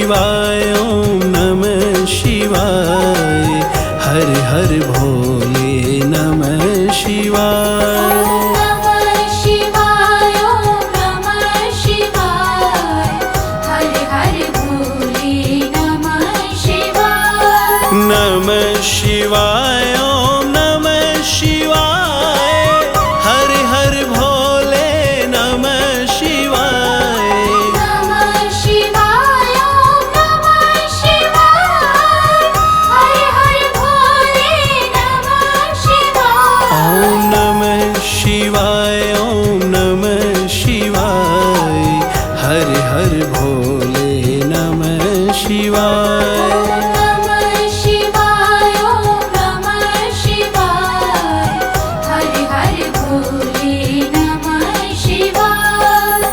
शिवाय ओम नमः शिवाय। हर हर भोले नमः शिवाय। नमः शिवाय ओम नमः शिवाय। हर हर भोले नमः शिवाय। नमः शिवाय ओम नमः शिवाय। हर हर भोले नमः शिवाय। नमः शिवाय ओम नमः शिवाय। हर हर भोले नमः शिवाय। ओम नमः शिवाय ओम नमः शिवाय। हर हर भोले नमः शिवाय। नमः शिवाय ओम नमः शिवाय। हर हर भोले नमः शिवाय।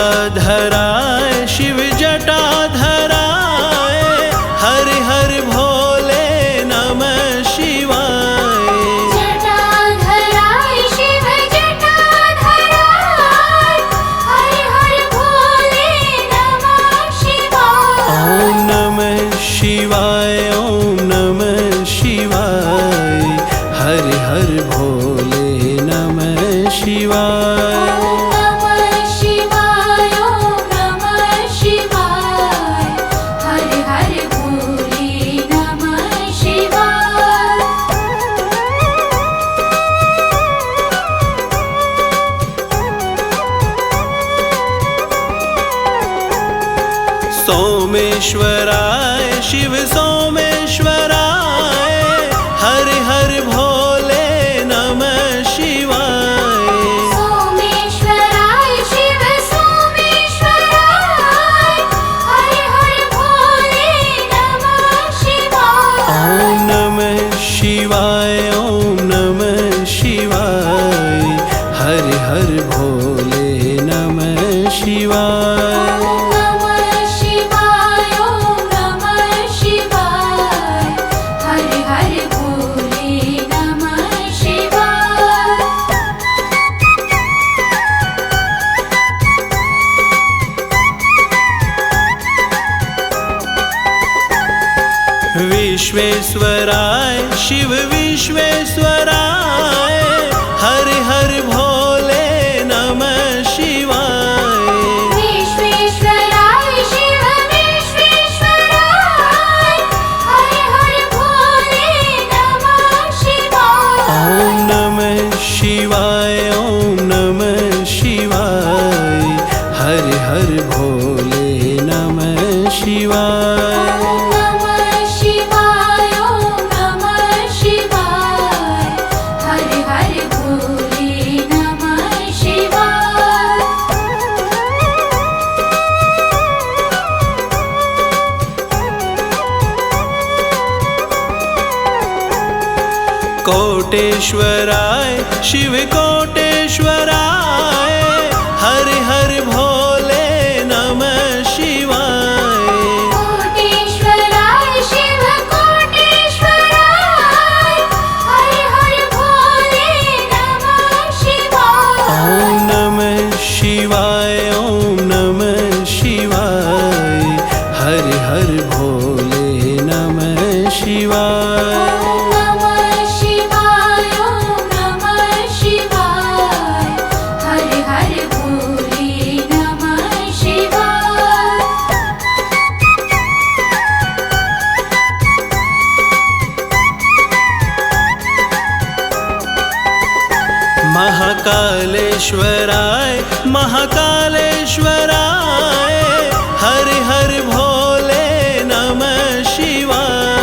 जटाधराय शिव जटाधराय। हर हर भोले नमः शिवाय। जटाधराय शिव जटाधराय। हर हर भोले नमः शिवाय। ओम नमः शिवाय ओम नमः शिवाय। हर हर भोले नमः शिवाय। नमः शिवाय ओम नमः शिवाय। हर हर भोले नमः शिवाय। सोमेश्वराय शिव सोमेश्वराय। हर हर भोले नमः शिवाय। सोमेश्वराय शिव सोमेश्वराय। हर हर भोले नमः शिवाय। ओम नमः शिवाय ओम नमः शिवाय। हर हर भोले नमः शिवाय। नमः शिवाय ओम नमः शिवाय। हर हर भोले नमः शिवाय। विश्वेश्वराय शिव विश्वेश्वराय। हर हर भोले नमः शिवाय। विश्वेश्वराय शिव विश्वेश्वराय। हर हर भोले नमः शिवाय। ओम नमः शिवाय ओम नमः शिवाय। हर हर भोले नमः शिवाय। नमः शिवाय ओम नमः शिवाय। हर हर भोले नमः शिवाय। कोटेश्वराय शिव कोटेश्वराय। हर हर भोले नमः शिवाय। कोटेश्वराय शिव कोटेश्वराय। हर हर भोले नमः शिवाय। ओम नमः शिवाय ओम नमः शिवाय। हर हर भोले नमः शिवाय। नमः शिवाय ओम नमः शिवाय। हर हर भोले नमः शिवाय। महाकालेश्वराय महाकालेश्वराय। हर हर भोले नमः शिवाय।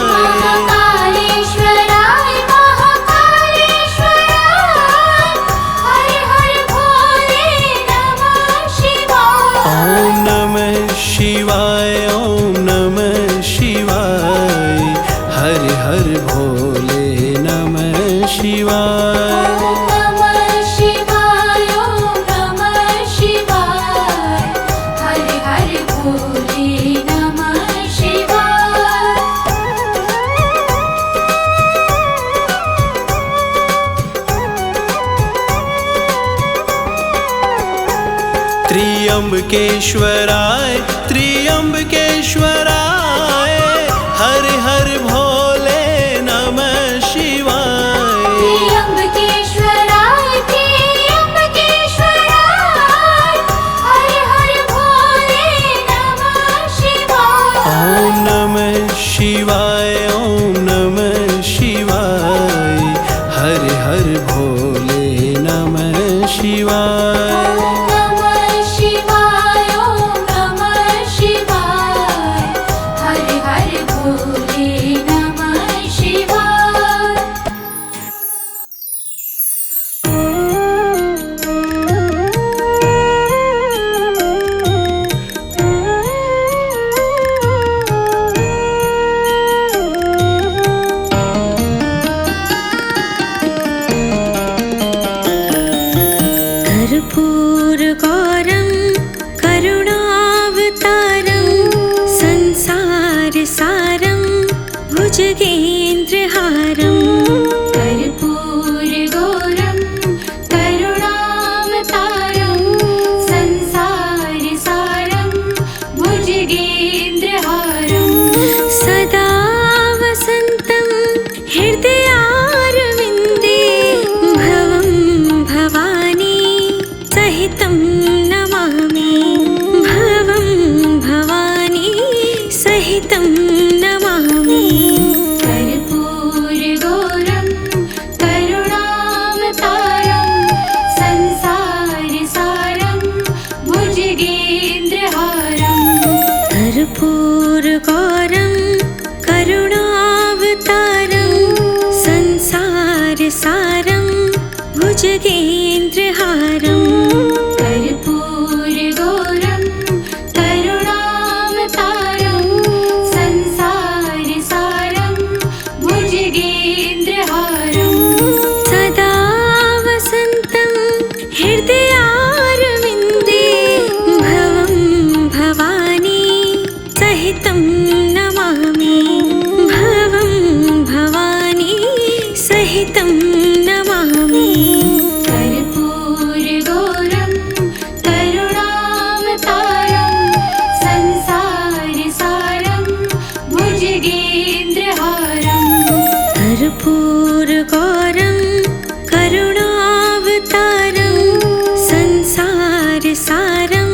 महाकालेश्वराय महाकालेश्वराय। हर हर भोले नमः शिवाय। ओम नमः शिवाय ओम नमः शिवाय। हर हर भोले नमः शिवाय। नमः शिवाय ओम नमः शिवाय। हर हर भोले नमः शिवाय। त्र्यंबकेश्वराय त्र्यंबकेश्वराय हर हर भोले नमः शिवाय। त्र्यंबकेश्वराय त्र्यंबकेश्वराय हर हर भोले नमः शिवाय। ओम नमः शिवाय ओम नमः शिवाय हर हर भोले नमः शिवाय। कर्पूरगौरं करुणावतारं संसारसारं भुजगेन्द्रहारं। कर्पूरगौरं करुणावतारं संसारसारं भुजगेन्द्रहारं। सदा वसन्तं हृदयारविन्दे भवं भवानी सहितं नमामि। भवं भवानी सहितं नमामि। कर्पूरगौरं करुणावतारं संसारसारं भुजगेन्द्रहारं। कर्पूरगौरं करुणावतारं संसारसारं भुजगेन्द्रहारं। कर्पूरगौरं करुणावतारं संसारसारं भुजगेन्द्रहारं। सदा वसन्तं हृदयारविन्दे भवं भवानी सहितं नमामि। भवं भवानी सहितं नमामि। कर्पूरगौरं करुणावतारं संसारसारं भुजगेन्द्रहारं। कर्पूरगौरं करुणावतारं संसारसारं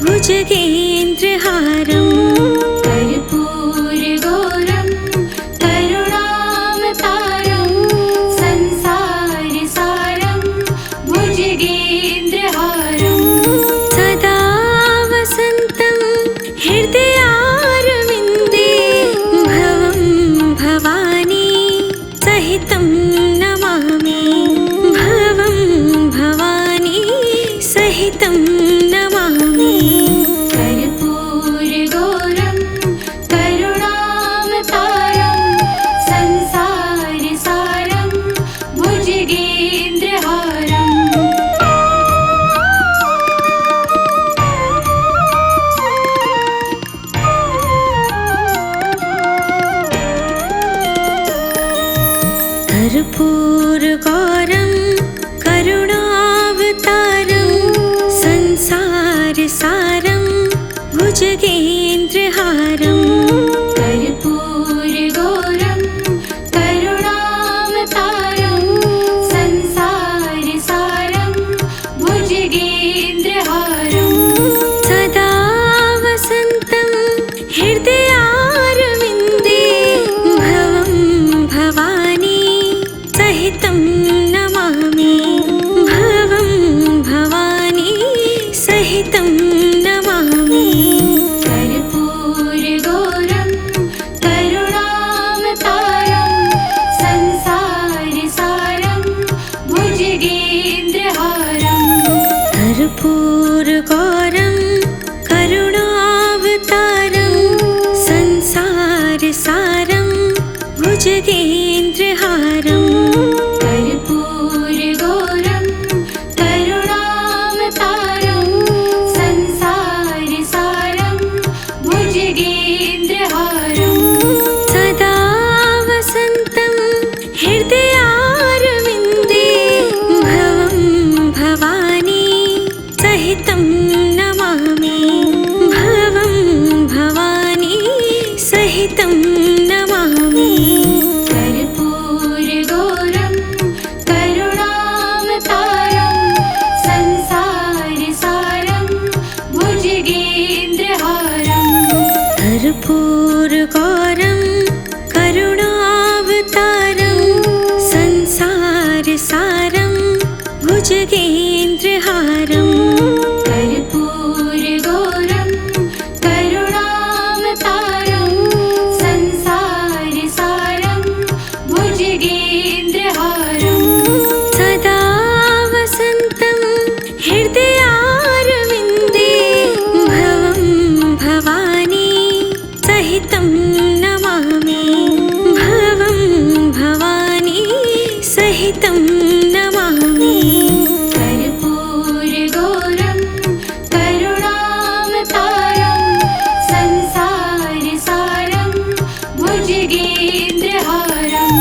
भुजगेन्द्रहारं। कर्पूरगौरं करुणावतारं संसारसारं भुजगेन्द्रहारं। सदा वसन्तं हृदयारविन्दे भवं भवानी सहितं नमामि। भवं भवानी सहितं नमामि। कर्पूरगौरं करुणावतारं संसारसारं भुजगेन्द्रहारं। कर्पूरगौरं करुणावतारं संसारसारं भुजगेन्द्रहारं। कर्पूरगौरं करुणावतारं संसारसारं भुजगेन्द्रहारं। सदा वसन्तं हृदयारविन्दे भवं भवानी सहितं नमामि। भवं भवानी सहितं नमामि। कर्पूरगौरं करुणावतारं संसारसारं भुजगेन्द्रहारं। कर्पूरगौरं करुणावतारं संसारसारं भुजगेन्द्रहारं। कर्पूरगौरं करुणावतारं संसारसारं भुजगेन्द्रहारं। सदा वसन्तं हृदयारविन्दे भवं भवानी सहितं नमामि। सहितं नमामि कर्पूरगौरं करुणावतारं संसारसारं भुजगेन्द्रहारम्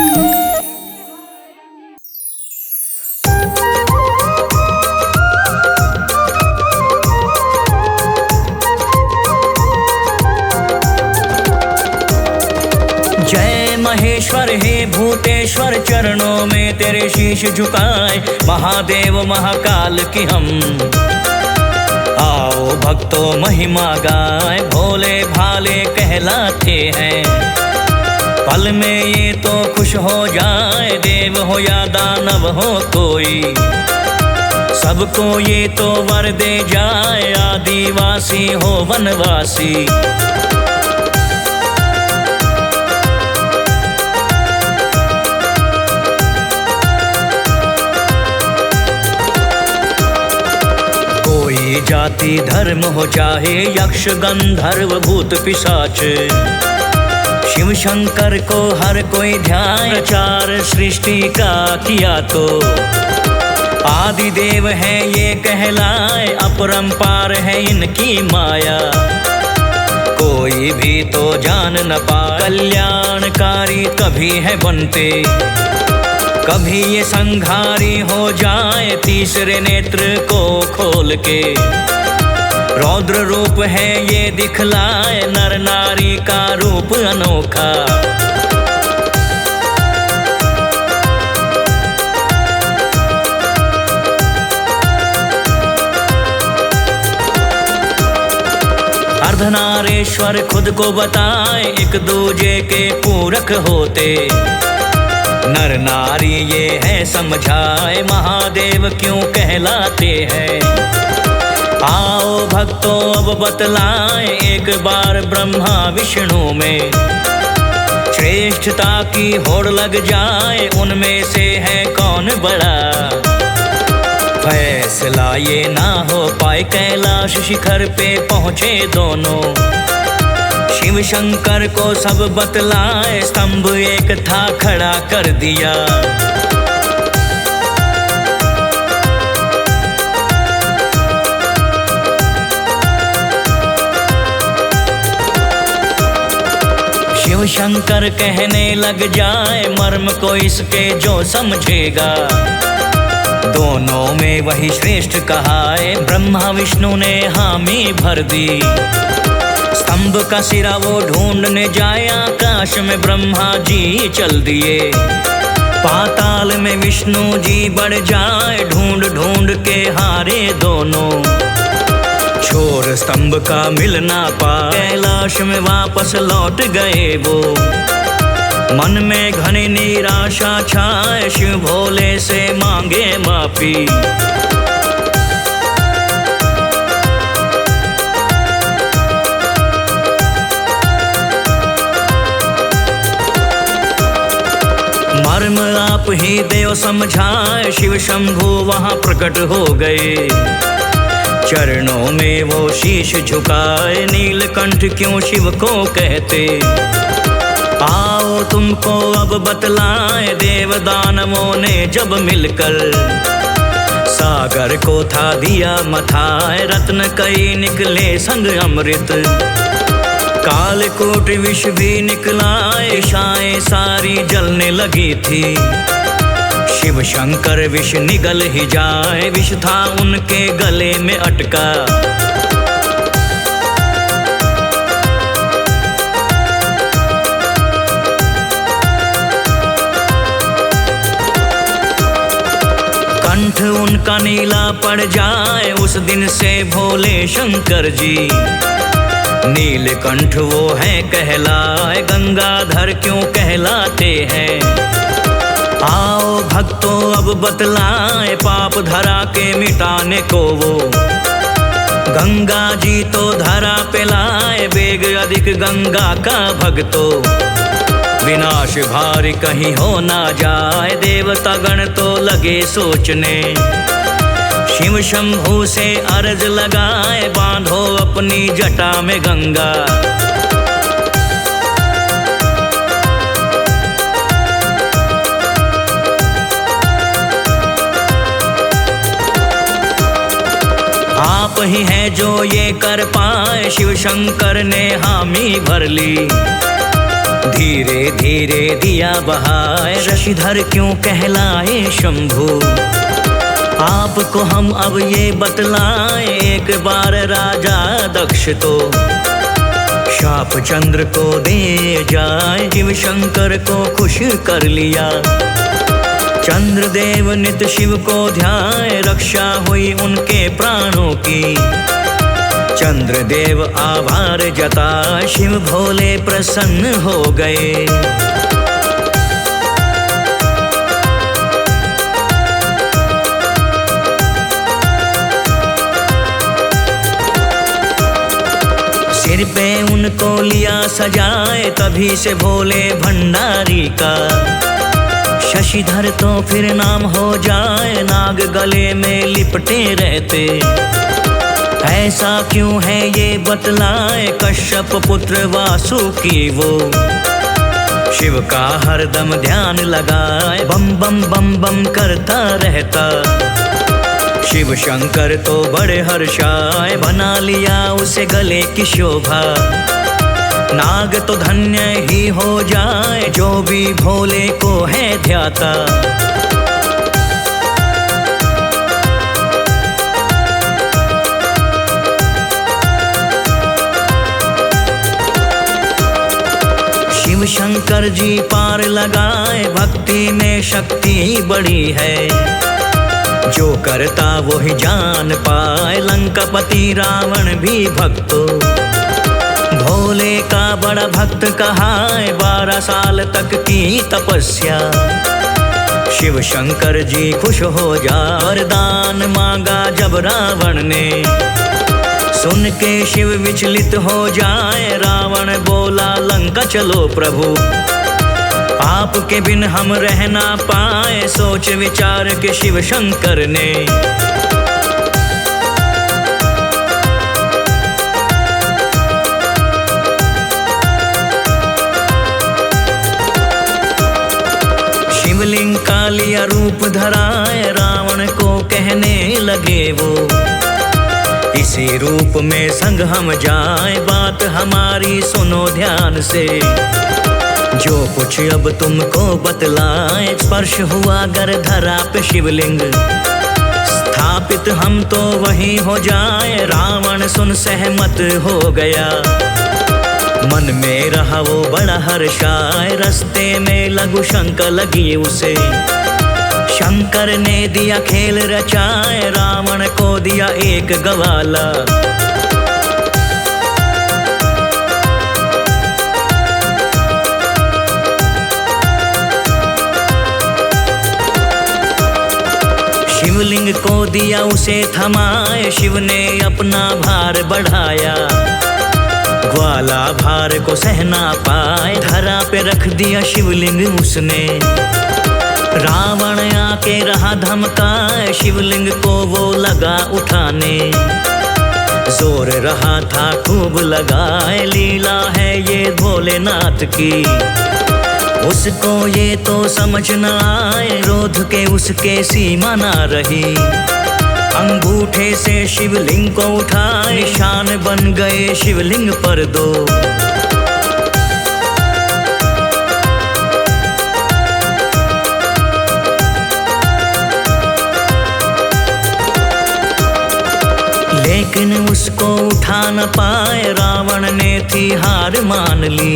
जय महेश्वर हे भूतेश्वर, चरणों में तेरे शीश झुकाए महादेव महाकाल की हम। आओ भक्तों महिमा गाए, भोले भाले कहलाते हैं। पल में ये तो खुश हो जाए, देव हो या दानव हो कोई, सबको ये तो वर दे जाए, आदिवासी हो वनवासी। कोई जाति धर्म हो चाहे यक्ष गंधर्व भूत पिशाच, शिव शंकर को हर कोई ध्यान, प्रचार सृष्टि का किया तो आदि देव है ये कहलाए, अपरंपार है इनकी माया, कोई भी तो जान न पाए। कल्याणकारी कभी है बनते, कभी ये संघारी हो जाए, तीसरे नेत्र को खोल के रौद्र रूप है ये दिखलाए, नर नारी का रूप अनोखा। अर्धनारेश्वर खुद को बताए, एक दूजे के पूरक होते, नर नारी ये है समझाए, महादेव क्यों कहलाते हैं। आओ भक्तों अब बतलाएं, एक बार ब्रह्मा विष्णु में श्रेष्ठता की होड़ लग जाए, उनमें से है कौन बड़ा, फैसला ये ना हो पाए। कैलाश शिखर पे पहुँचे दोनों, शिव शंकर को सब बतलाए, स्तंभ एक था खड़ा कर दिया। शिव शंकर कहने लग जाए, मर्म को इसके जो समझेगा, दोनों में वही श्रेष्ठ कहा है। ब्रह्मा विष्णु ने हामी भर दी, स्तंभ का सिरा वो ढूंढने जाए, आकाश में ब्रह्मा जी चल दिए, पाताल में विष्णु जी बढ़ जाए, ढूंढ ढूंढ के हारे दोनों, छोर स्तंभ का मिल ना पाए। कैलाश में वापस लौट गए वो, मन में घनी निराशा छाए, शिव भोले से मांगे माफी। मर्म आप ही देव समझाए, शिव शंभु वहाँ प्रकट हो गए, चरणों में वो शीश झुकाए, नीलकंठ क्यों शिव को कहते। आओ तुमको अब बतलाए, देव दानवों ने जब मिलकर सागर को था दिया मथाए, रत्न कई निकले संग अमृत, कालकूट विष भी निकला, दिशाएं सारी जलने लगी थी, शिव शंकर विष निगल ही जाए, विष था उनके गले में अटका। कंठ उनका नीला पड़ जाए, उस दिन से भोले शंकर जी नीलकंठ वो है कहलाए, गंगाधर क्यों कहलाते हैं। आओ भक्तों अब बतलाए, पाप धरा के मिटाने को वो गंगा जी तो धरा पे लाए, वेग अधिक गंगा का भक्तों, विनाश भारी कहीं हो ना जाए। देवता गण तो लगे सोचने, शिव शंभु से अर्ज लगाए, बांधो अपनी जटा में गंगा। ही है जो ये कर पाए, शिव शंकर ने हामी भर ली। धीरे धीरे दिया बहाए, शशिधर क्यों कहलाए शंभु। आपको हम अब ये बतलाएं, एक बार राजा दक्ष तो शाप चंद्र को दे जाए। शिव शंकर को खुश कर लिया, चंद्रदेव नित शिव को ध्याए, रक्षा हुई उनके प्राणों की। चंद्रदेव आभार जताए, शिव भोले प्रसन्न हो गए। सिर पे उनको लिया सजाए, तभी से भोले भंडारी का शशिधर तो फिर नाम हो जाए। नाग गले में लिपटे रहते, ऐसा क्यों है ये बतलाए। कश्यप पुत्र वासुकी वो शिव का हरदम ध्यान लगाए, बम बम बम बम करता रहता। शिव शंकर तो बड़े हर्षाए, बना लिया उसे गले की शोभा। नाग तो धन्य ही हो जाए, जो भी भोले को है ध्याता। शिव शंकर जी पार लगाए, भक्ति में शक्ति बड़ी है। जो करता वो ही जान पाए, लंकापति रावण भी भक्तो भोले का बड़ा भक्त कहाए। 12 साल तक की तपस्या, शिव शंकर जी खुश हो जा। वरदान मांगा जब रावण ने, सुन के शिव विचलित हो जाए। रावण बोला लंका चलो प्रभु, आपके बिन हम रह ना पाए। सोच विचार के शिव शंकर ने शिवलिंग का लिया रूप धराए। रावण को कहने लगे वो, इसी रूप में संग हम जाए। बात हमारी सुनो ध्यान से, जो कुछ अब तुमको बतलाए। स्पर्श हुआ गर धरा पे शिवलिंग, स्थापित हम तो वही हो जाए। रावण सुन सहमत हो गया, मन में रहा वो बड़ा हर्षाए। रास्ते में लघु शंका लगी उसे, शंकर ने दिया खेल रचाए। रावण को दिया एक गवाला, शिवलिंग को दिया उसे थमाए। शिव ने अपना भार बढ़ाया, ग्वाला भार को सहना पाए। धरा पे रख दिया शिवलिंग उसने, रावण आके रहा धमकाए। शिवलिंग को वो लगा उठाने, जोर रहा था खूब लगाए। लीला है ये भोलेनाथ की, उसको ये तो समझ न आए। रोध के उसके सीमा ना रही, अंगूठे से शिवलिंग को उठाए। निशान बन गए शिवलिंग पर दो, लेकिन उसको उठा न पाए। रावण ने थी हार मान ली,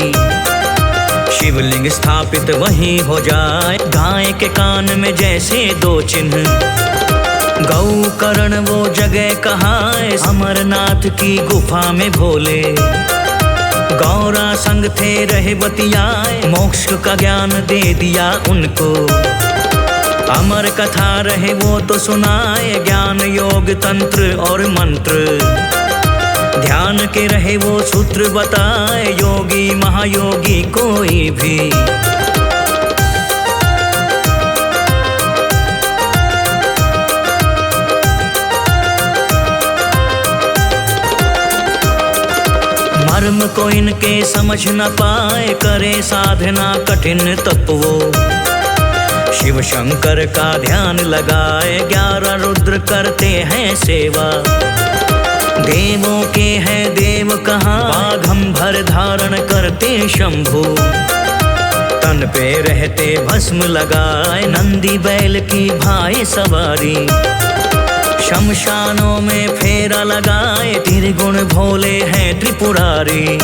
शिवलिंग स्थापित वहीं हो जाए। गाय के कान में जैसे दो चिन्ह, गौ करण वो जगह कहाँ है। अमरनाथ की गुफा में भोले गौरा संग थे रहे बतियाए। मोक्ष का ज्ञान दे दिया उनको, अमर कथा रहे वो तो सुनाए। ज्ञान योग तंत्र और मंत्र, ध्यान के रहे वो सूत्र बताए। योगी महायोगी कोई भी, मर्म को इनके समझ न पाए। करे साधना कठिन तप वो, शिव शंकर का ध्यान लगाए। 11 रुद्र करते हैं सेवा, देवों के हैं देव कहाँ, बाघंबर धारण करते शंभु। तन पे रहते भस्म लगाए, नंदी बैल की भाई सवारी। शमशानों में फेरा लगाए, त्रिगुण भोले हैं त्रिपुरारी।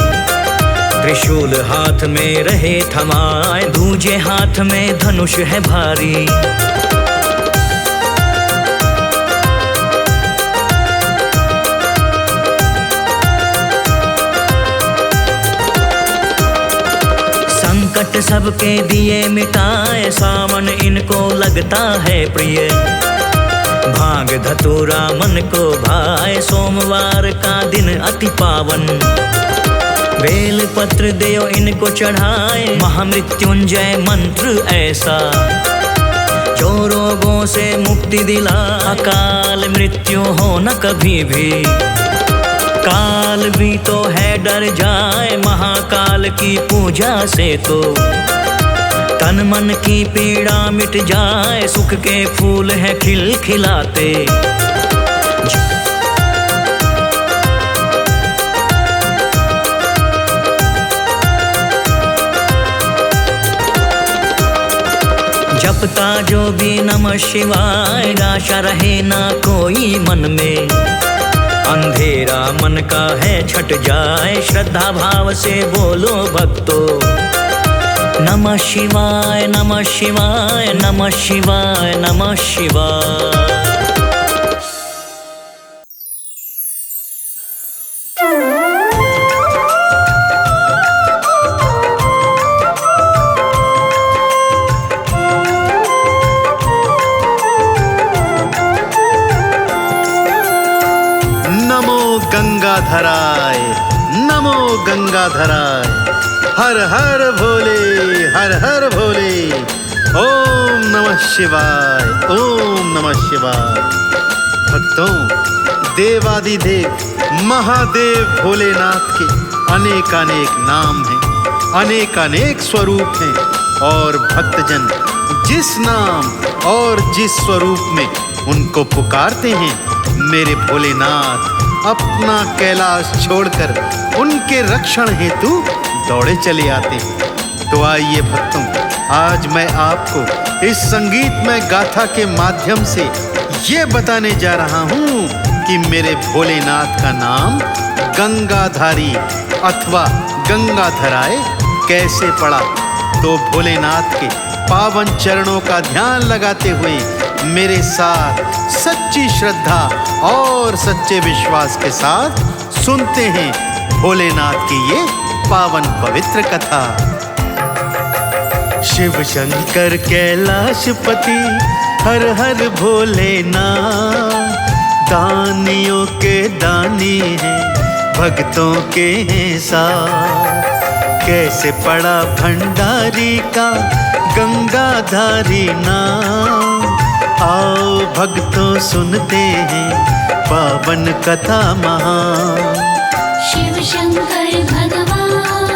त्रिशूल हाथ में रहे थमाए, दूजे हाथ में धनुष है भारी। संकट सबके दिए मिटाए, सावन इनको लगता है प्रिय। भांग धतूरा मन को भाए, सोमवार का दिन अति पावन। बेल पत्र देव इनको चढ़ाए, महामृत्युंजय मंत्र ऐसा। जो रोगों से मुक्ति दिला, अकाल मृत्यु हो न कभी भी। काल भी तो है डर जाए, महाकाल की पूजा से तो। तन मन की पीड़ा मिट जाए, सुख के फूल हैं खिलखिलाते। जपता जो भी नमः शिवाय, निराशा रहे ना कोई मन में। अंधेरा मन का है छट जाए, श्रद्धा भाव से बोलो भक्तों। नमः शिवाय नमः शिवाय नमः शिवाय नमः शिवाय। गंगाधराय, नमो गंगाधराय। हर हर भोले, हर हर भोले। ओम नमः शिवाय, ओम नमः शिवाय। भक्तों, देवादिदेव महादेव भोलेनाथ के अनेकानेक नाम हैं, अनेकानेक स्वरूप हैं। और भक्तजन जिस नाम और जिस स्वरूप में उनको पुकारते हैं, मेरे भोलेनाथ अपना कैलाश छोड़कर उनके रक्षण हेतु दौड़े चले आते हैं। तो आइए भक्तों, आज मैं आपको इस संगीतमय गाथा के माध्यम से ये बताने जा रहा हूँ कि मेरे भोलेनाथ का नाम गंगाधारी अथवा गंगाधराय कैसे पड़ा। तो भोलेनाथ के पावन चरणों का ध्यान लगाते हुए मेरे साथ सच्ची श्रद्धा और सच्चे विश्वास के साथ सुनते हैं भोलेनाथ की ये पावन पवित्र कथा। शिव शंकर कैलाशपति हर हर भोलेनाथ, दानियों के दानी हैं, भक्तों के हैं साथ। कैसे पड़ा भंडारी का गंगाधारी नाम, आओ भक्तों सुनते हैं पावन कथा महान। शिव शंकर भगवान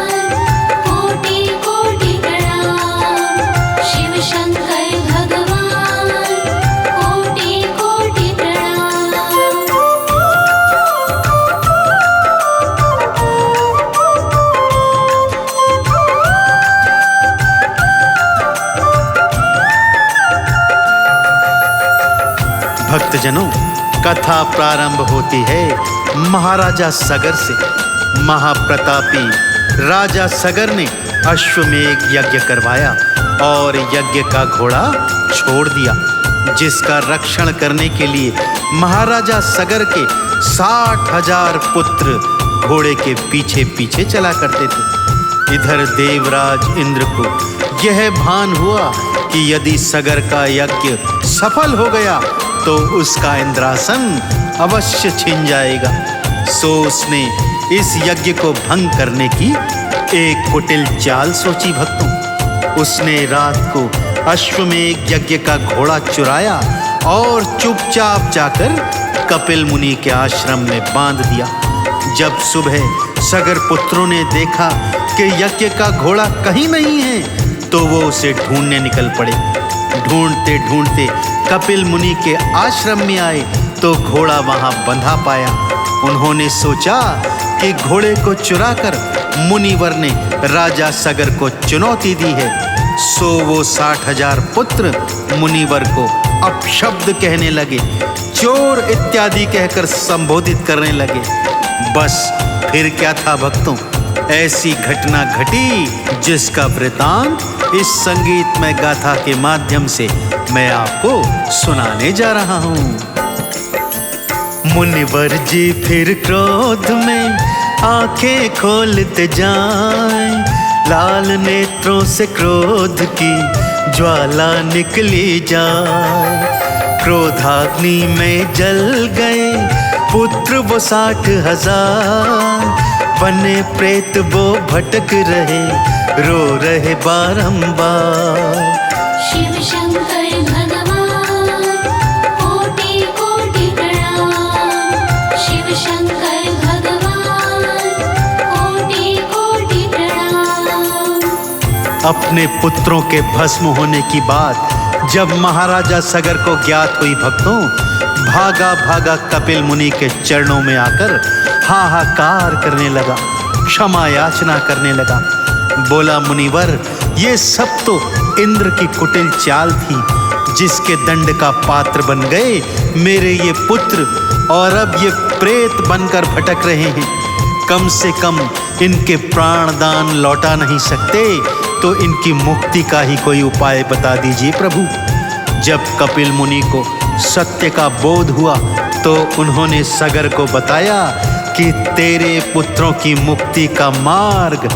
कोटि कोटि प्रणाम। शिव शंकर भगवान कोटि कोटि प्रणाम। भक्तजनों, कथा प्रारंभ होती है महाराजा सगर से। महाप्रतापी राजा सगर ने अश्वमेध यज्ञ करवाया और यज्ञ का घोड़ा छोड़ दिया, जिसका रक्षण करने के लिए महाराजा सगर के 60,000 पुत्र घोड़े के पीछे पीछे चला करते थे। इधर देवराज इंद्र को यह भान हुआ कि यदि सगर का यज्ञ सफल हो गया तो उसका इंद्रासन अवश्य छिन जाएगा। सो उसने इस यज्ञ को भंग करने की एक कुटिल चाल सोची। भक्तों, उसने रात को अश्वमेध यज्ञ का घोड़ा चुराया और चुपचाप जाकर कपिल मुनि के आश्रम में बांध दिया। जब सुबह सगर पुत्रों ने देखा कि यज्ञ का घोड़ा कहीं नहीं है, तो वो उसे ढूंढने निकल पड़े। ढूंढते ढूंढते कपिल मुनि के आश्रम में आए तो घोड़ा वहां बंधा पाया उन्होंने सोचा कि घोड़े को चुराकर मुनिवर ने राजा सगर को चुनौती दी है, सो वो 60,000 पुत्र मुनिवर को अपशब्द कहने लगे, चोर इत्यादि कहकर संबोधित करने लगे। बस फिर क्या था भक्तों, ऐसी घटना घटी जिसका वृतांत इस संगीतमय गाथा के माध्यम से मैं आपको सुनाने जा रहा हूँ। मुनिवर जी फिर क्रोध में आंखें खोलते जाएं, लाल नेत्रों से क्रोध की ज्वाला निकली जाए। क्रोधाग्नि में जल गए पुत्र वो 60,000, बने प्रेत वो भटक रहे, रो रहे बारंबार। शिव शंकर भगवान कोटि कोटि प्रणाम। शिव शंकर भगवान कोटि कोटि प्रणाम। अपने पुत्रों के भस्म होने की बात जब महाराजा सगर को ज्ञात हुई भक्तों, भागा भागा कपिल मुनि के चरणों में आकर हाहाकार करने लगा, क्षमा याचना करने लगा। बोला, मुनिवर, ये सब तो इंद्र की कुटिल चाल थी, जिसके दंड का पात्र बन गए मेरे ये पुत्र, और अब ये प्रेत बनकर भटक रहे हैं। कम से कम इनके प्राणदान लौटा नहीं सकते, तो इनकी मुक्ति का ही कोई उपाय बता दीजिए प्रभु। जब कपिल मुनि को सत्य का बोध हुआ तो उन्होंने सगर को बताया कि तेरे पुत्रों की मुक्ति का मार्ग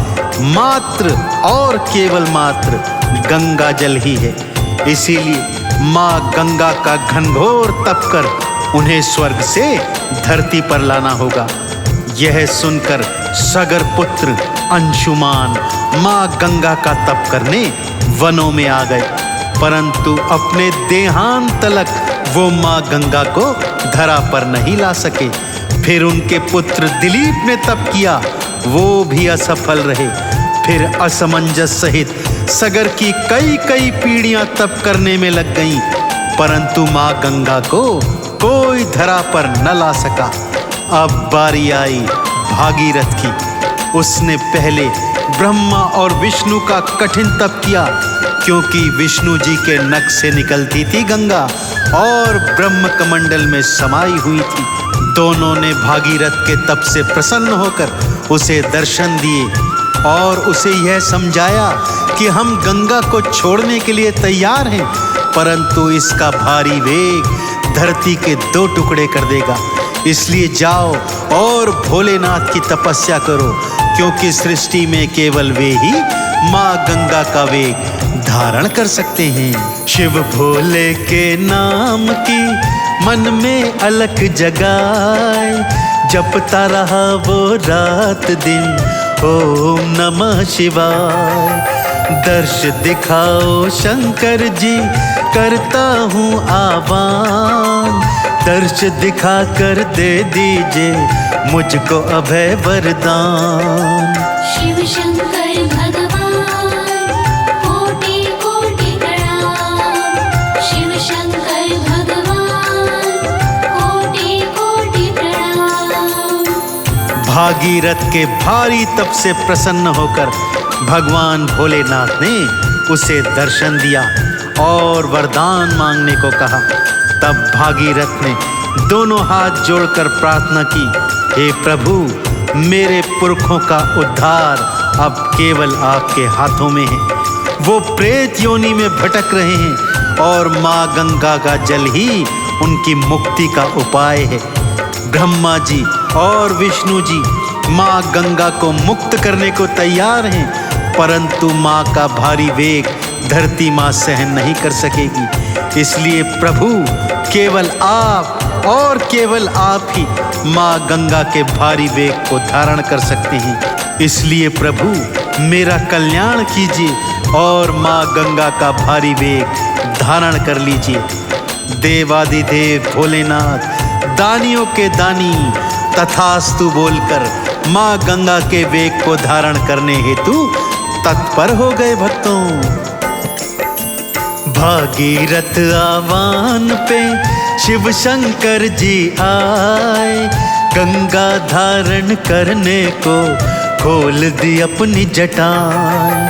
मात्र और केवल मात्र गंगा जल ही है। इसीलिए माँ गंगा का घनघोर तप कर उन्हें स्वर्ग से धरती पर लाना होगा। यह सुनकर सगर पुत्र अंशुमान माँ गंगा का तप करने वनों में आ गए, परंतु अपने देहांत तलक वो माँ गंगा को धरा पर नहीं ला सके। फिर उनके पुत्र दिलीप ने तप किया, वो भी असफल रहे। फिर असमंजस सहित सगर की कई कई पीढ़ियां तप करने में लग गईं, परंतु माँ गंगा को कोई धरा पर न ला सका। अब बारी आई भागीरथ की। उसने पहले ब्रह्मा और विष्णु का कठिन तप किया, क्योंकि विष्णु जी के नख से निकलती थी गंगा और ब्रह्म कमंडल में समाई हुई थी। दोनों ने भागीरथ के तप से प्रसन्न होकर उसे दर्शन दिए और उसे यह समझाया कि हम गंगा को छोड़ने के लिए तैयार हैं, परंतु इसका भारी वेग धरती के 2 टुकड़े कर देगा। इसलिए जाओ और भोलेनाथ की तपस्या करो, क्योंकि सृष्टि में केवल वे ही माँ गंगा का वेग धारण कर सकते हैं। शिव भोले के नाम की मन में अलख जगाए, जपता रहा वो रात दिन ओम नमः शिवाय। दर्श दिखाओ शंकर जी, करता हूँ आह्वान, दर्श दिखा कर दे दीजिए मुझको अभय वरदान। शिव शंकर भगवान कोटि कोटि प्रणाम। शिव शंकर भगवान कोटि कोटि प्रणाम। भागीरथ के भारी तप से प्रसन्न होकर भगवान भोलेनाथ ने उसे दर्शन दिया और वरदान मांगने को कहा। तब भागीरथ ने दोनों हाथ जोड़कर प्रार्थना की, हे प्रभु, मेरे पुरखों का उद्धार अब केवल आपके हाथों में है। वो प्रेत योनि में भटक रहे हैं और माँ गंगा का जल ही उनकी मुक्ति का उपाय है। ब्रह्मा जी और विष्णु जी माँ गंगा को मुक्त करने को तैयार हैं, परंतु माँ का भारी वेग धरती माँ सहन नहीं कर सकेगी। इसलिए प्रभु, केवल आप और केवल आप ही माँ गंगा के भारी वेग को धारण कर सकते हैं। इसलिए प्रभु, मेरा कल्याण कीजिए और माँ गंगा का भारी वेग धारण कर लीजिए। देवादिदेव भोलेनाथ दानियों के दानी तथास्तु बोलकर माँ गंगा के वेग को धारण करने हेतु तत्पर हो गए भक्तों। भागीरथ आह्वान पे शिव शंकर जी आए, गंगा धारण करने को खोल दी अपनी जटाएं।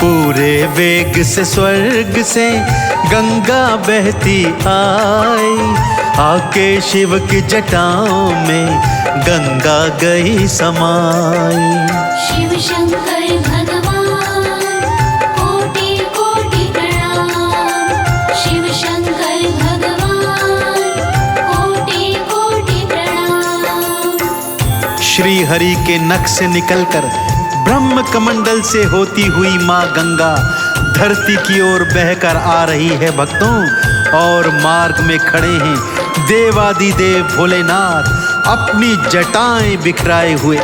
पूरे वेग से स्वर्ग से गंगा बहती आई, आके शिव की जटाओं में गंगा गई समाई। शिव शंकर भगवान कोटि कोटि प्रणाम। शिव शंकर भगवान कोटि कोटि प्रणाम। श्री हरि के नख से निकलकर ब्रह्म कमंडल से होती हुई माँ गंगा धरती की ओर बहकर आ रही है भक्तों। और मार्ग में खड़े हैं देवादिदेव भोलेनाथ अपनी जटाएं बिखराए हुए।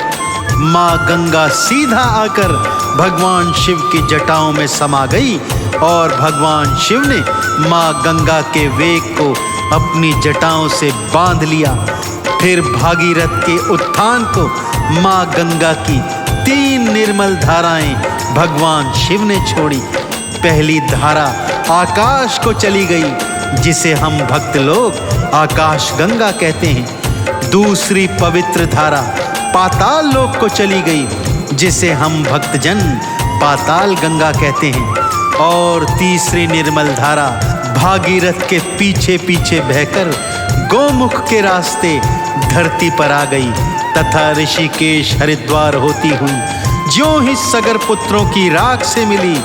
माँ गंगा सीधा आकर भगवान शिव की जटाओं में समा गई और भगवान शिव ने माँ गंगा के वेग को अपनी जटाओं से बांध लिया। फिर भागीरथ के उत्थान को माँ गंगा की 3 निर्मल धाराएं भगवान शिव ने छोड़ी। पहली धारा आकाश को चली गई, जिसे हम भक्त लोग आकाश गंगा कहते हैं। दूसरी पवित्र धारा पाताल लोक को चली गई, जिसे हम भक्तजन पाताल गंगा कहते हैं। और तीसरी निर्मल धारा भागीरथ के पीछे पीछे बहकर गोमुख के रास्ते धरती पर आ गई तथा ऋषिकेश हरिद्वार होती हुई ज्यों ही सगर पुत्रों की राख से मिली,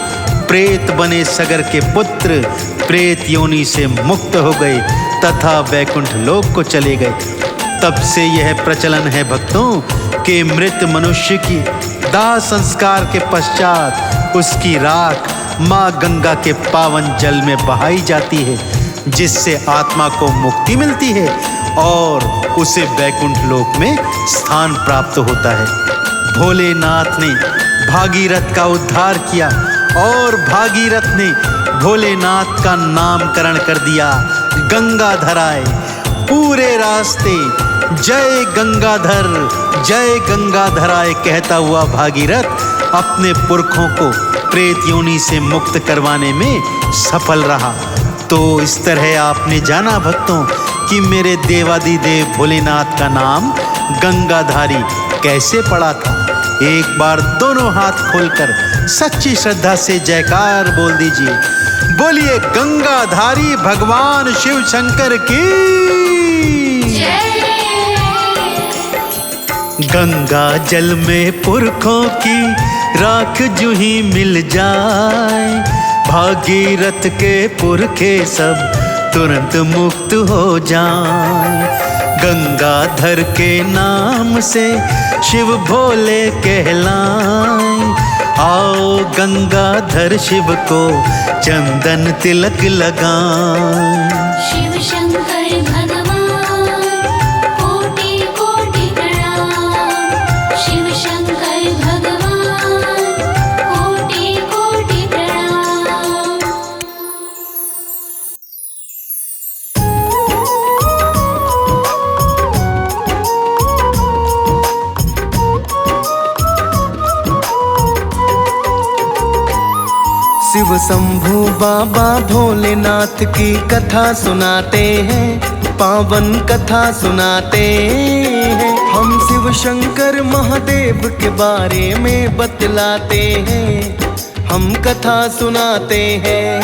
प्रेत बने सगर के पुत्र प्रेत योनि से मुक्त हो गए तथा वैकुंठ लोक को चले गए। तब से यह प्रचलन है भक्तों कि मृत मनुष्य की दाह संस्कार के पश्चात उसकी राख माँ गंगा के पावन जल में बहाई जाती है, जिससे आत्मा को मुक्ति मिलती है और उसे वैकुंठ लोक में स्थान प्राप्त होता है। भोलेनाथ ने भागीरथ का उद्धार किया और भागीरथ ने भोलेनाथ का नामकरण कर दिया गंगाधराय। पूरे रास्ते जय गंगाधर जय गंगाधराय कहता हुआ भागीरथ अपने पुरखों को प्रेत योनि से मुक्त करवाने में सफल रहा। तो इस तरह आपने जाना भक्तों कि मेरे देवादिदेव भोलेनाथ का नाम गंगाधारी कैसे पड़ा था। एक बार दोनों हाथ खोलकर सच्ची श्रद्धा से जयकार बोल दीजिए। बोलिए गंगाधारी भगवान शिव शंकर की जय। गंगा जल में पुरखों की राख जूं ही मिल जाए, भागीरथ के पुरखे सब तुरंत मुक्त हो जाए। गंगाधर के नाम से शिव भोले कहलाएं, आओ गंगाधर शिव को चंदन तिलक लगाएं। शिव शंकर भगवान कोटि कोटि प्रणाम। शिव शंकर भगवान कोटि कोटि प्रणाम। शिव शंभू बाबा भोलेनाथ की कथा सुनाते हैं, पावन कथा सुनाते हैं। हम शिव शंकर महादेव के बारे में बतलाते हैं, हम कथा सुनाते हैं।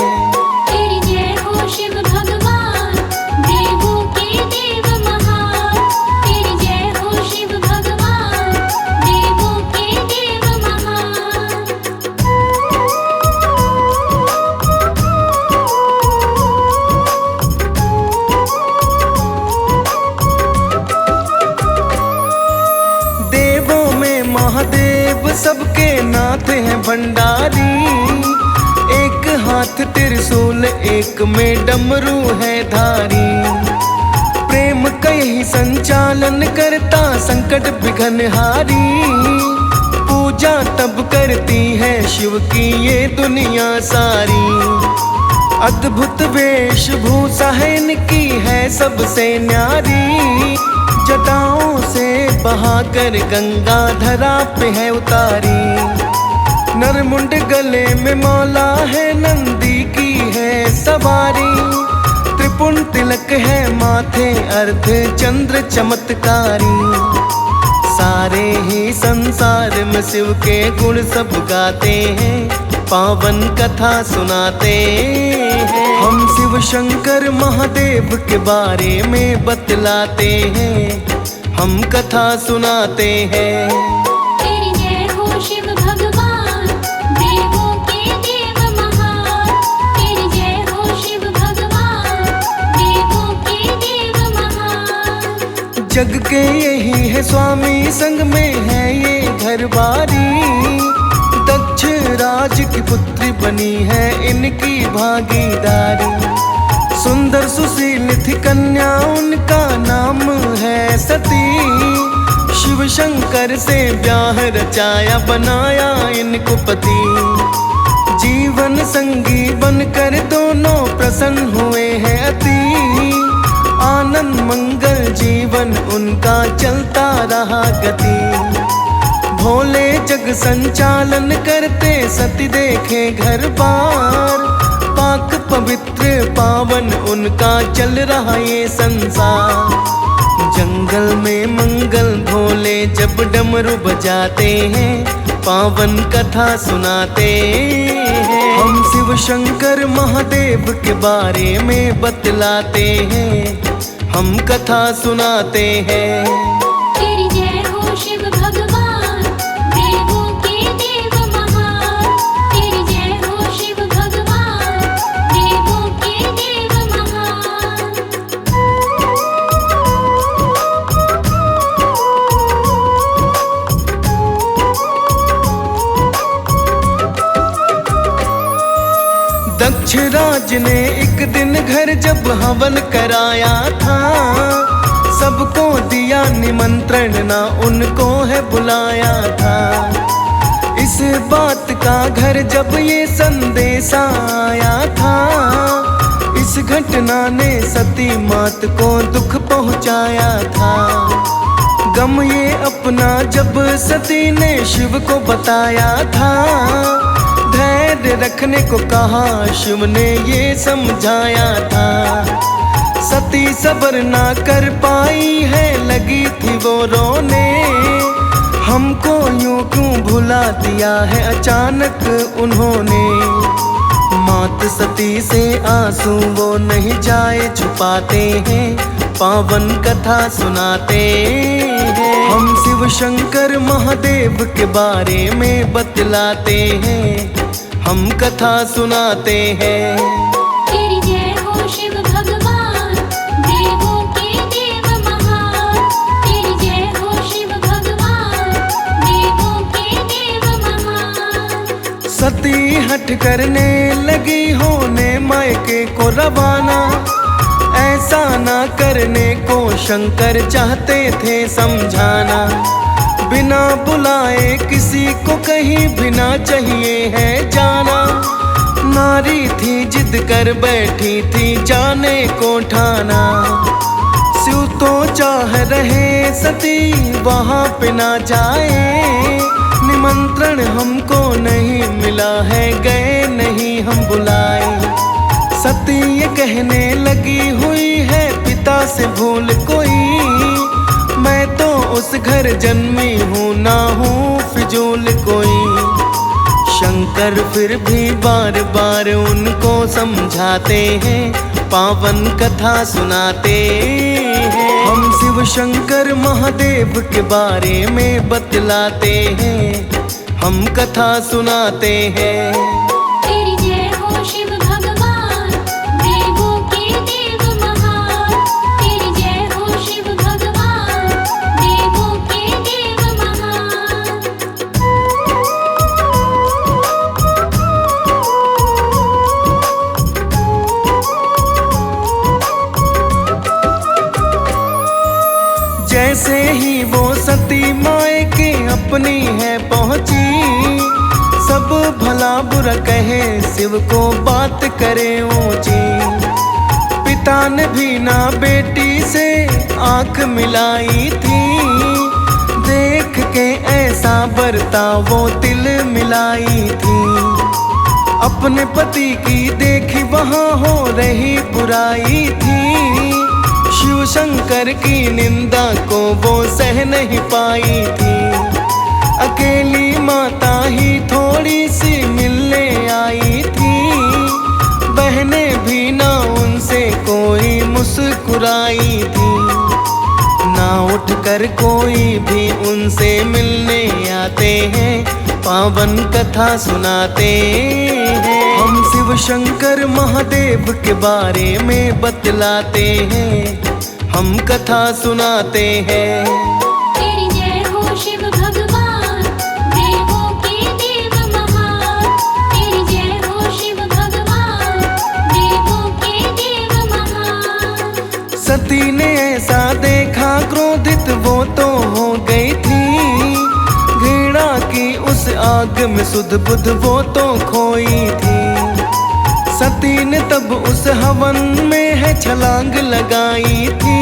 तेरी जय हो शिव भगवान देवों के देव महान। तेरी जय हो शिव भगवान देवों के देव महान। देवों में महादेव सबके नाथ हैं भंडारी। एक हाथ त्रिशूल एक में डमरू है धारी। प्रेम का यही संचालन करता संकट विघ्नहारी। पूजा तब करती है शिव की ये दुनिया सारी। अद्भुत वेशभूषा है इनकी है सबसे न्यारी। जटाओं से बहाकर गंगा धरा पे है उतारी। नरमुंड गले में मौला है नंदी की है सवारी। पुन तिलक है माथे अर्ध चंद्र चमत्कारी। सारे ही संसार में शिव के गुण सब गाते हैं, पावन कथा सुनाते हैं। हम शिव शंकर महादेव के बारे में बतलाते हैं, हम कथा सुनाते हैं। तेरी जय हो शिव भगवान, देवों के देव महान। तेरी जय हो शिव भगवान, देवों के देव महान। जग के यही है स्वामी, संग में है ये घर बारी। दक्ष राज की पुत्री बनी है इनकी भागीदारी। सुंदर सुशील थी कन्या, उनका नाम है सती। शिव शंकर से ब्याह रचाया, बनाया इनको पति। जीवन संगी बनकर दोनों प्रसन्न हुए हैं अति। आनंद मंगल जीवन उनका चलता रहा गति। भोले जग संचालन करते सती देखे घर बार। पाक पवित्र पावन उनका चल रहा ये संसार। जंगल में मंगल भोले जब डमरू बजाते हैं, पावन कथा सुनाते हैं। हम शिव शंकर महादेव के बारे में बतलाते हैं, हम कथा सुनाते हैं। तेरी जय हो शिव भगवान, देवों के देव महान। तेरी जय हो शिव भगवान, देवों के देव महान। दक्ष राज ने एक दिन घर जब हवन कराया था। सबको दिया निमंत्रण, ना उनको है बुलाया था। इस बात का घर जब ये संदेश आया था। इस घटना ने सती मात को दुख पहुंचाया था। गम ये अपना जब सती ने शिव को बताया था। धैर्य रखने को कहा, शिव ने ये समझाया था। सती सब्र ना कर पाई है, लगी थी वो रोने। हमको यूं क्यों भुला दिया है अचानक उन्होंने। मात सती से आंसू वो नहीं जाए छुपाते हैं, पावन कथा सुनाते हैं। हम शिव शंकर महादेव के बारे में बतलाते हैं, हम कथा सुनाते हैं। तेरी जय हो शिव भगवान, देवों के देव महान। तेरी जय हो शिव भगवान, देवों के देव महान। सती हठ करने लगी, होने मायके को रवाना। ऐसा ना करने को शंकर चाहते थे समझाना। बिना बुलाए किसी को कहीं बिना चाहिए है जाना। नारी थी जिद कर बैठी थी, जाने को ठाना। शिव तो चाह रहे सती वहाँ पे ना जाए। निमंत्रण हमको नहीं मिला है, गए नहीं हम बुलाए। सती ये कहने लगी, हुई है पिता से भूल कोई। मैं तो उस घर जन्मी हूँ, ना हूँ फिजूल कोई। शंकर फिर भी बार बार उनको समझाते हैं, पावन कथा सुनाते हैं। हम शिव शंकर महादेव के बारे में बतलाते हैं, हम कथा सुनाते हैं। तेरी जय हो शिव भगवान, देवों के देव महान। तेरी जय हो शिव भगवान, देवों के देव महान। जैसे ही वो सती माए के अपनी है पहुंची। सब भला बुरा कहे, शिव को बात करे ऊंची। पिता ने भी ना बेटी से आंख मिलाई थी। देख के ऐसा बरताव वो तिल मिलाई थी। अपने पति की देखी वहाँ हो रही बुराई थी। शिव शंकर की निंदा को वो सह नहीं पाई थी। अकेली माता ही थोड़ी सी मिलने आई थी। बहनें भी ना उनसे कोई मुस्कुराई थी। ना उठकर कोई भी उनसे मिलने आते हैं, पावन कथा सुनाते हैं। हम शिव शंकर महादेव के बारे में बतलाते हैं, हम कथा सुनाते हैं। तेरी जय हो शिव भगवान, देवों के देव महान। तेरी जय हो शिव भगवान, देवों के देव महान। सती ने ऐसा देखा, क्रोधित वो तो हो गई थी। घृणा की उस आग में सुध बुध वो तो खोई थी। सती ने तब उस हवन में है छलांग लगाई थी।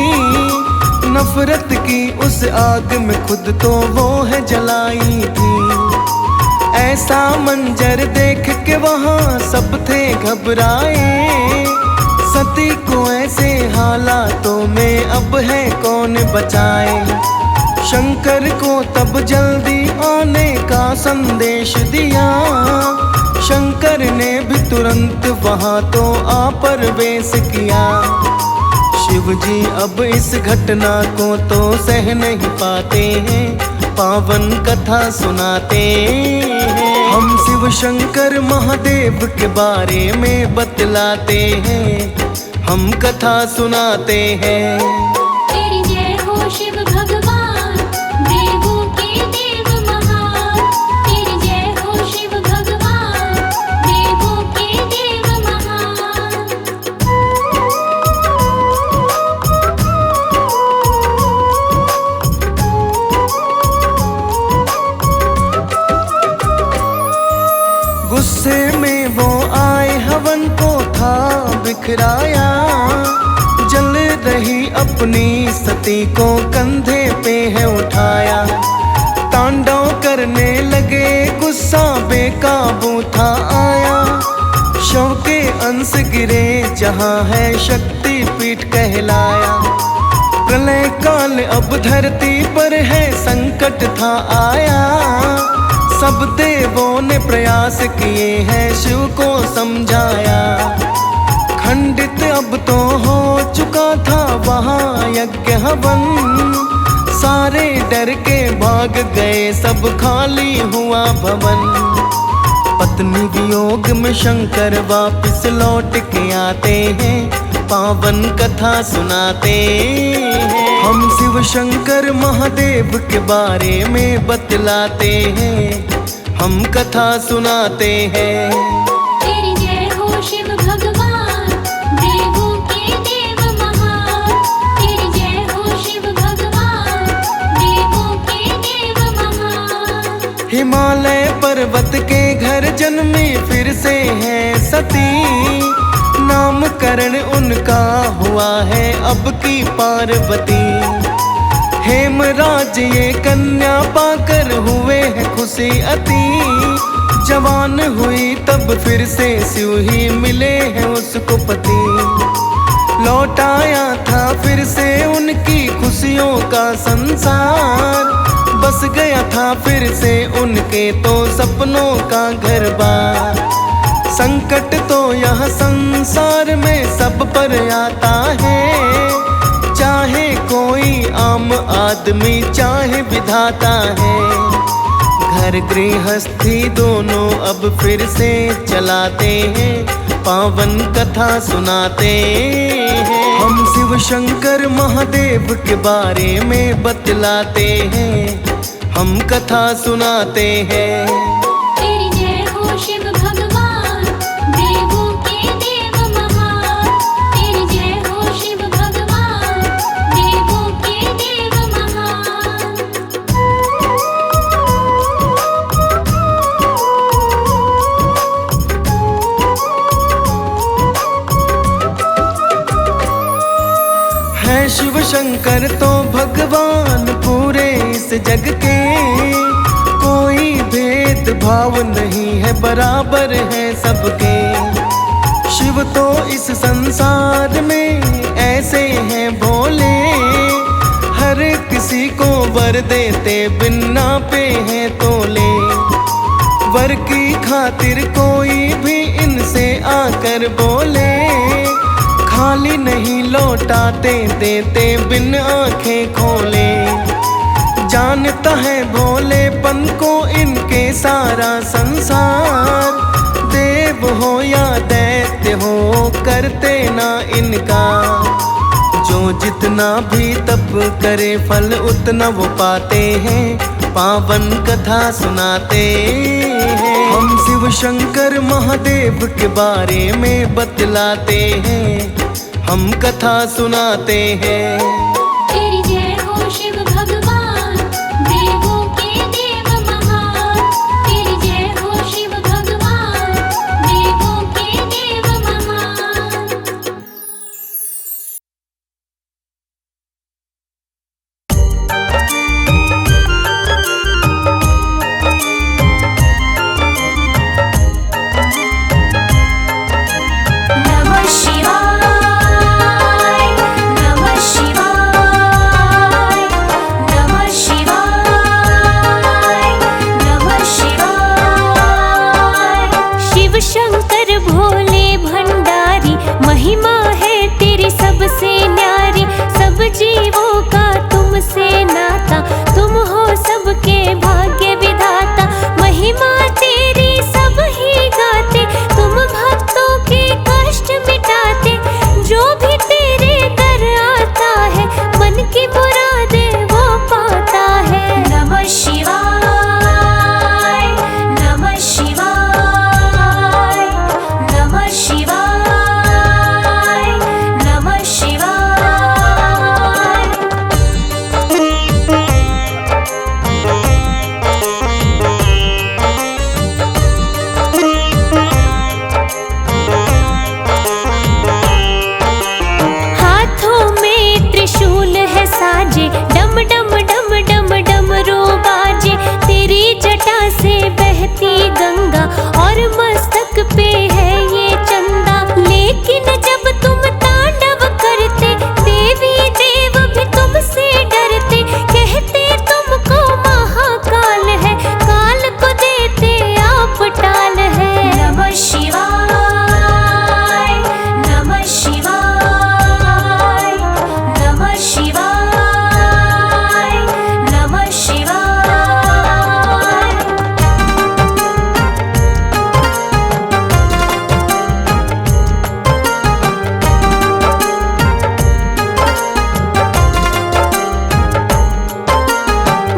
नफरत की उस आग में खुद तो वो है जलाई थी। ऐसा मंजर देख के वहाँ सब थे घबराए। सती को ऐसे हालातों में अब है कौन बचाए। शंकर को तब जल्दी आने का संदेश दिया। शंकर ने भी तुरंत वहाँ तो आ प्रवेश किया। शिव जी अब इस घटना को तो सह नहीं पाते हैं, पावन कथा सुनाते हैं। हम शिव शंकर महादेव के बारे में बतलाते हैं, हम कथा सुनाते हैं। तेरी जय हो शिव भगवान, देवों के देव महान। तेरी जय हो शिव भगवान, देवों के देव महान। गुस्से में वो आए, हवन को था बिखराया। जल रही अपनी सती को कंधे पे है उठाया। तांडव करने लगे, गुस्सा बेकाबू था आया। शव के अंश गिरे जहाँ है शक्ति पीठ कहलाया। प्रलय काल अब धरती पर है, संकट था आया। सब देवों ने प्रयास किए हैं, शिव को समझाया। खंडित अब तो हो चुका था वहाँ यज्ञ हवन। सारे डर के भाग गए, सब खाली हुआ भवन। पत्नी वियोग में शंकर वापस लौट के आते हैं, पावन कथा सुनाते हैं। हम शिव शंकर महादेव के बारे में बतलाते हैं, हम कथा सुनाते हैं। तेरी जय हो शिव भगवान, देवों के देव महान। तेरी जय हो शिव भगवान, देवों के देव महान। हिमालय पर्वत के घर जन्मी फिर से है सती। नामकरण उनका हुआ है अब की पार्वती। हेमराज ये कन्या पाकर हुए हैं खुशी अति। जवान हुई तब फिर से शिव ही मिले हैं उसको पति। लौटाया था फिर से उनकी खुशियों का संसार। बस गया था फिर से उनके तो सपनों का घर बार। संकट तो यह संसार में सब पर आता है। चाहे कोई आम आदमी चाहे विधाता है। घर गृहस्थी दोनों अब फिर से चलाते हैं, पावन कथा सुनाते हैं। हम शिव शंकर महादेव के बारे में बतलाते हैं, हम कथा सुनाते हैं। तेरी जय हो शिव भगवान, देवों के देव महान। तेरी जय हो शिव भगवान, देवों के देव महान। है शिव शंकर तो भगवान पूरे इस जग के। कोई भेदभाव नहीं है, बराबर है सबके। शिव तो इस संसार में ऐसे हैं भोले, हर किसी को वर देते बिन नापे हैं तोले। वर की खातिर कोई भी इनसे आकर बोले, खाली नहीं लौटाते देते बिन आंखें खोले। जानता है भोलेपन को इनके सारा संसार, देव हो या दैत्य हो करते ना इनका। जो जितना भी तप करे फल उतना वो पाते हैं, पावन कथा सुनाते हैं। हम शिव शंकर महादेव के बारे में बतलाते हैं, हम कथा सुनाते हैं। तेरी जय हो शिव भगवान, देवों के देव महान। तेरी जय हो शिव भगवान, देवों के देव महान। नमः शिवाय, नमः शिवाय, नमः शिवाय, नमः शिवाय। शिव शंकर भोले भंडारी, महिमा है तेरी सबसे न्यारी। सब जीवों का तुमसे नाता, तुम हो सबके भाग्य विधाता। महिमा तेरी सब ही गाते, तुम भक्तों के कष्ट मिटाते। जो भी तेरे दर आता है, मन की मुरादें वो पाता है। नमः शिवाय, नमः शिवाय, नमः शिवाय, नमः शिवाय। हाथों में त्रिशूल है साजे, डम डम डम डम डमरू बाजे। तेरी जटा से बहती गंगा और मस्तक पे है ये चंदा। लेकिन जब तुम तांडव करते, देवी देव भी तुमसे डरते। कहते तुमको महाकाल है, काल को देते आप टाल है। नमः शिवाय, नमः शिवाय, नमः शिवाय, नमः शिवाय।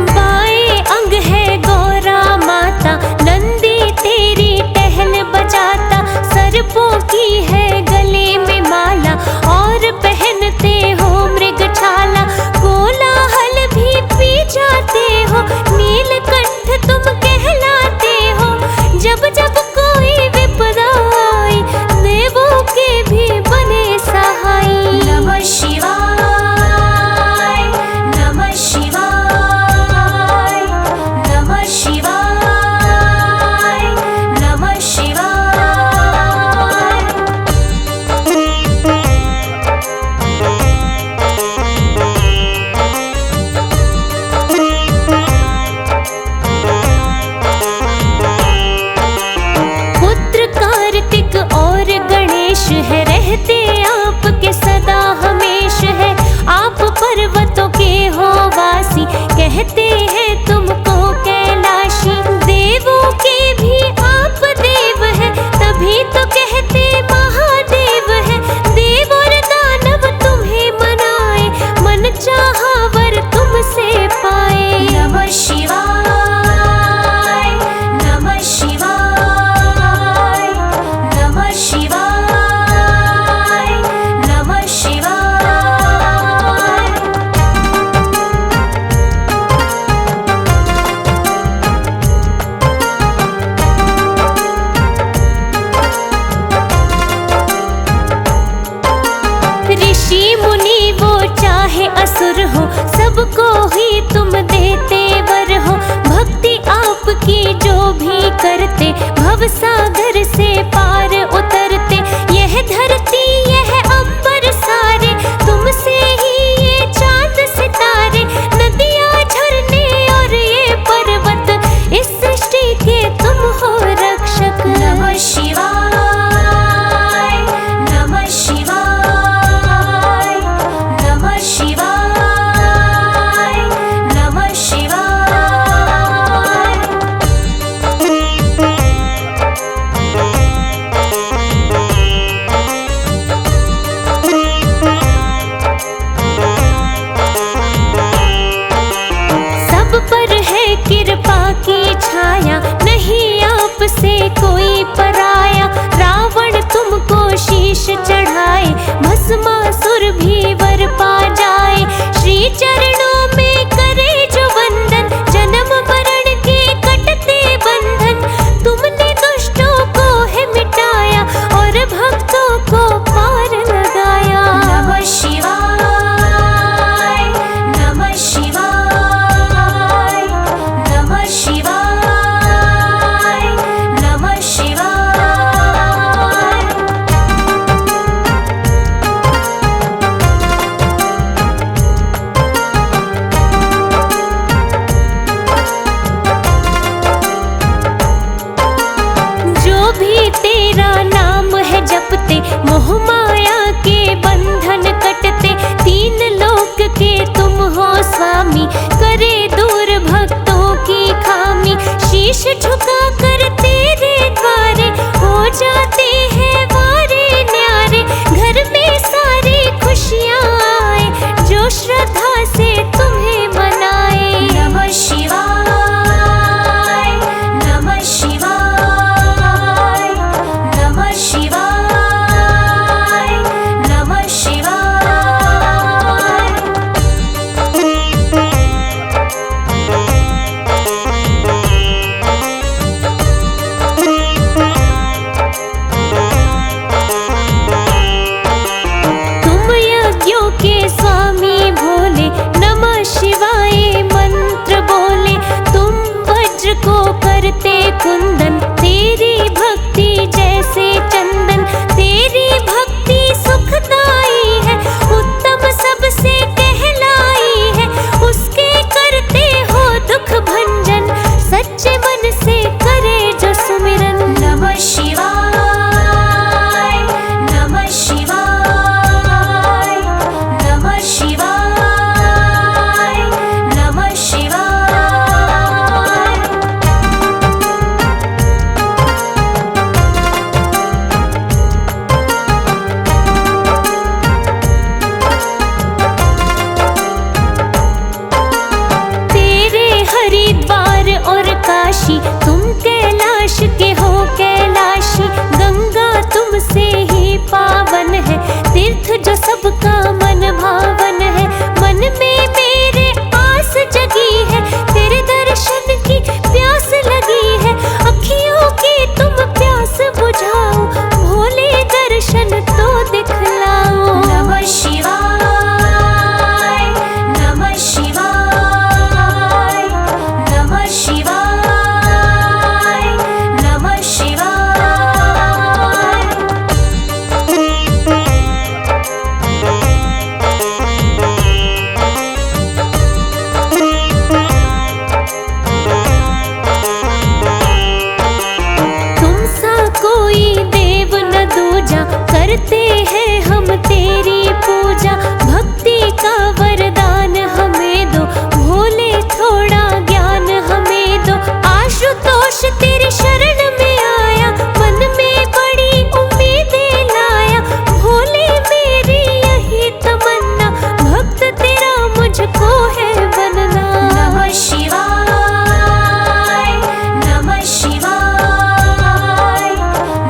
बाएं अंग है गौरा माता, नंदी तेरी टहल बजाता। सर्पों की है गले में माला, और पहनते हो मृग छाला। कोलाहल भी पी जाते हो, नीलकंठ तुम कहलाते हो। जब जब कोई विपदा आई, देवों के भी बने सहाय। नमः शिवाय, नमः शिवाय, नमः शिवाय, नमः शिवाय। पुत्र कार्तिक और गणेश है, रहते आपके सदा हमेश है। आप पर्वतों के हो वासी, कहते हैं तुमको कैलाशी। देवों के भी आप देव हैं, तभी तो कहते महादेव है। देव और दानव तुम्हें मनाए, मन चाहा वर तुमसे पाए। नमः शिवाय, नमः शिवाय, नमः शिवाय, नमः शिवाय। ऋषि मुनि वो चाहे असुर हो, सबको ही तुम देते वर हो। भक्ति आप करते, भव सागर से पार उतरते। यह धरती यह अंबर सारे, तुमसे ही ये चांद सितारे, नदियाँ झरने और ये पर्वत, इस सृष्टि के तुम हो रक्षक। नमः शिवाय, नमः शिवाय, नमः शिवाय, नमः शिवाय। सब पर है कृपा की छाया, नहीं आपसे कोई पराया। रावण तुमको शीश चढ़ाए, भस्मासुर भी वर पा जाए। श्री चरणों में करे जो वंदन, जन्म मरण के कटते बंधन। तुमने दुष्टों को है मिटाया और भक्तों को पार लगाया। नमः शिवाय, नमः शिवाय, नमः शिवाय, नमः शिवाय। जो भी तेरा नाम है जपते, मोह माया के बंधन कटते। तीन लोक के तुम हो स्वामी, करे दूर भक्तों की खामी। शीश झुका कर तेरे द्वारे, हो जाते हैं वारे न्यारे। घर में सारी खुशियाँ आए, जो श्रद्धा से तुम्हें मनाए। नमः शिवाय, नमः शिवाय, नमः शिवाय, नमः शिवाय। तुम यज्ञों के स्वामी भोले, नमः शिवाय मंत्र बोले। तुम वज्र को करते कुंदन, तेरी भक्ति जैसे चंदन। तेरी भक्ति सुखदाई है, उत्तम सबसे कहलाई है। उसके करते हो दुख भंजन, सच्चे मन से करे जो सुमिरन। नमः शिवाय, नमः शिवाय, नमः शिवाय, नमः शिवाय। तेरे हरिद्वार और काशी, तुम कैलाश के हो कैलाशी। गंगा तुमसे ही पावन है, तीर्थ जो सबका मन भावन है। मन में मेरे आस जगी है, तेरे दर्शन की प्यास लगी है। अखियों की तुम प्यास बुझाओ, भोले दर्शन तो दिखलाओ। नमः शिवाय, नमः शिवाय, नमः शिवाय, नमः शिवाय। तुम सा कोई देव न दूजा, करते हैं हम तेरी पूजा। भक्ति का वरदान हमें दो, भोले थोड़ा ज्ञान हमें दो। आशुतोष तेरी शरण में आया, मन में बड़ी उम्मीदें लाया। भोले मेरी यही तमन्ना, भक्त तेरा मुझको है बनना। नमः शिवाय, नमः शिवाय,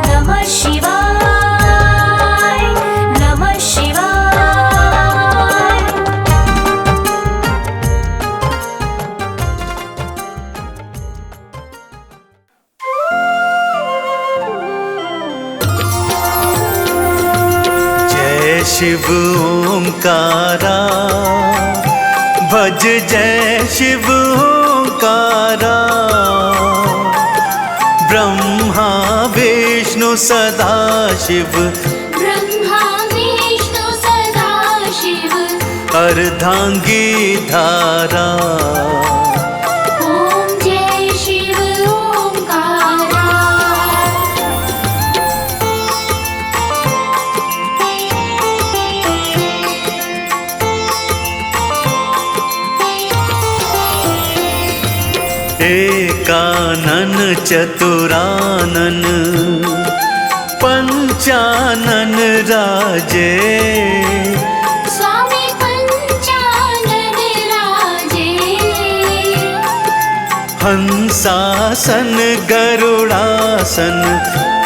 नमः शिवाय, नमः शिवाय। जय शिव ओंकारा, भज जय शिव ओंकारा। सदा शिव ब्रह्मा विष्णु सदा शिव अर्धांगी धारा ॐ जय शिव ओंकारा एकानन चतुरानन पंचानन राजे स्वामी पंचानन राजे हंसासन गरुड़ासन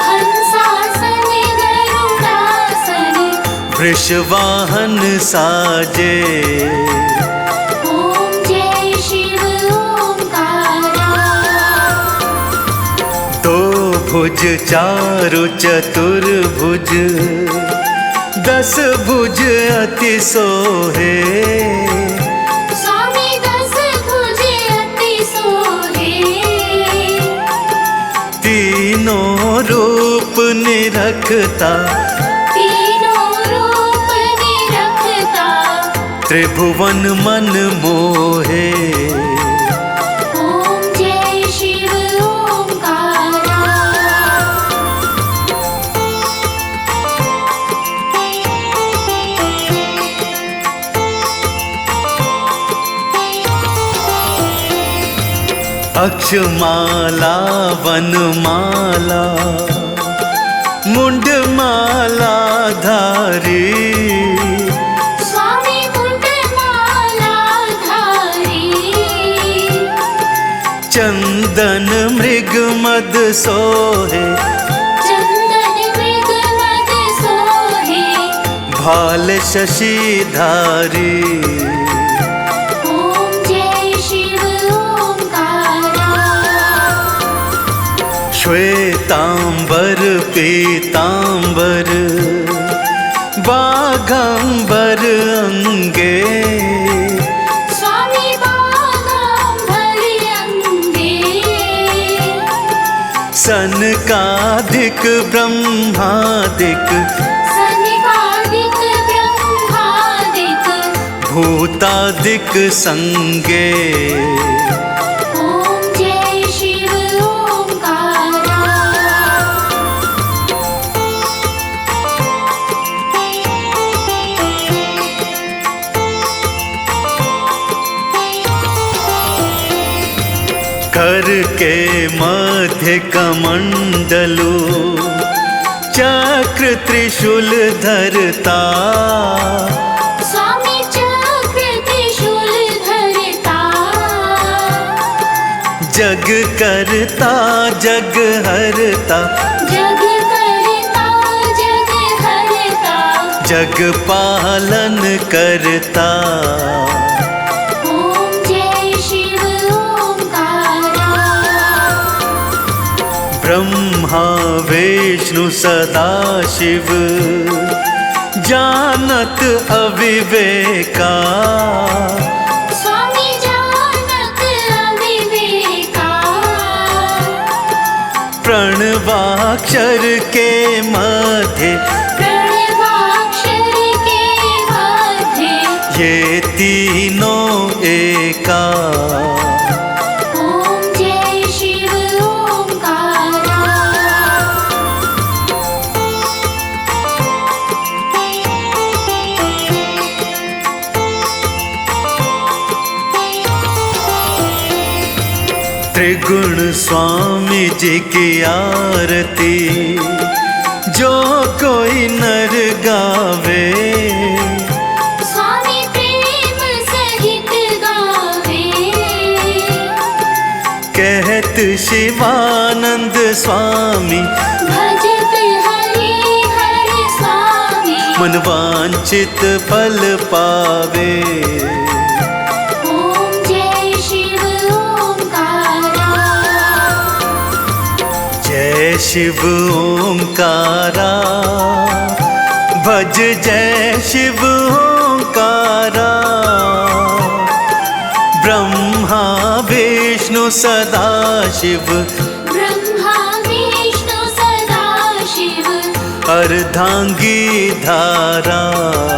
हंसासन गरुड़ासन वृषवाहन साजे ॐ जय शिव ओंकारा दो भुज चारु चतुर्भुज दस भुज अति सोहे स्वामी दस भुज अति सोहे तीनों रूप निरखता तीनों रूप निरखता त्रिभुवन मन मोहे ॐ जय शिव ओंकारा अक्षमाला वनमाला मुंडमाला धारी स्वामी मुंडमाला धारी चंदन मृग मद सोहे चंदन मृग मद सोहे भाल शशिधारी ॐ जय शिव ओंकारा श्वेतांबर पीतांबर बाघंबर अंगे स्वामी बागांबर अंगे सनकादिक ब्रह्मादिक सनिकादिक ब्रह्मादिक भूतादिक संगे ॐ जय शिव ओंकारा करके मध्य कमंडलु चक्र त्रिशूल धरता स्वामी चक्र त्रिशूल धरता जग करता जग हरता जग करता जग हरता जग पालन करता ॐ जय शिव ओंकारा ब्रह्मा विष्णु सदा शिव जानत अविवेका स्वामी जानत अविवेका प्रणवाक्षर के मध्य प्रणवाक्षर के मध्य ये तीनों एका ॐ जय शिव ओंकारा त्रिगुण स्वामी जी की आरती जो कोई नर गावे स्वामी प्रेम सहित गावे कहत शिवानंद स्वामी भजत हरि हर स्वामी मनवांचित फल पावे ॐ जय शिव ओंकारा जय शिव ओंकारा भज जय शिव ओंकारा ब्रह्मा विष्णु सदा शिव ब्रह्मा विष्णु सदा शिव अर्धांगी धारा।